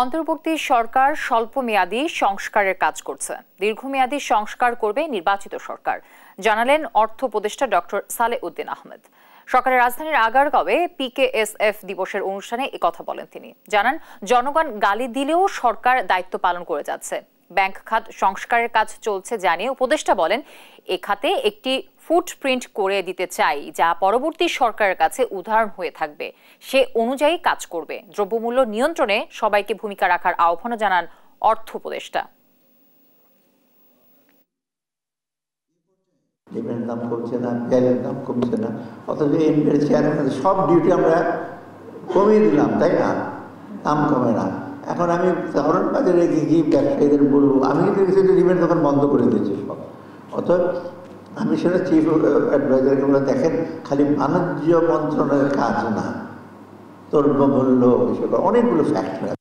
অন্তর্বর্তী সরকার স্বল্পমেয়াদী সংস্কারের কাজ করছে। দীর্ঘমেয়াদী সংস্কার করবে নির্বাচিত সরকার, জানালেন অর্থ উপদেষ্টা ডক্টর সালেহ উদ্দিন আহমেদ। সকালে রাজধানীর আগারগাঁওয়ে PKSF দিবসের অনুষ্ঠানে একথা বলেন তিনি। জানান, জনগণ গালি দিলেও সরকার দায়িত্ব পালন করে যাচ্ছে। ব্যাংক খাত সংস্কারের কাজ চলছে জানিয়ে উপদেষ্টা বলেন, এ খাতে একটি ফুটপ্রিন্ট করে দিতে চাই, যা পরবর্তী সরকারের কাছে উদাহরণ হয়ে থাকবে। সে অনুযায়ী কাজ করবে। দ্রব্যমূল্য নিয়ন্ত্রণে সবাইকে ভূমিকা রাখার আহ্বানও জানান অর্থ উপদেষ্টা। ডিমের দাম কমছে না, পেঁয়াজের দাম কমছে না, অথচ এমপির চেয়ারম্যান সব ডিউটি আমরা কমিয়ে দিলাম, তাই না? দাম কমে না। এখন আমি ধরন বাজারে গিয়ে ব্যবসায়ীদের বলবো, আমি কিন্তু ডিমের দোকান বন্ধ করে দিয়েছি সব। অথচ আমি সেটা চিফ অ্যাডভাইজারকে বলে, দেখেন খালি বাণিজ্য মন্ত্রণালয়ের কাজ না, দ্রব্যমূল্য বিষয় অনেকগুলো ফ্যাক্টর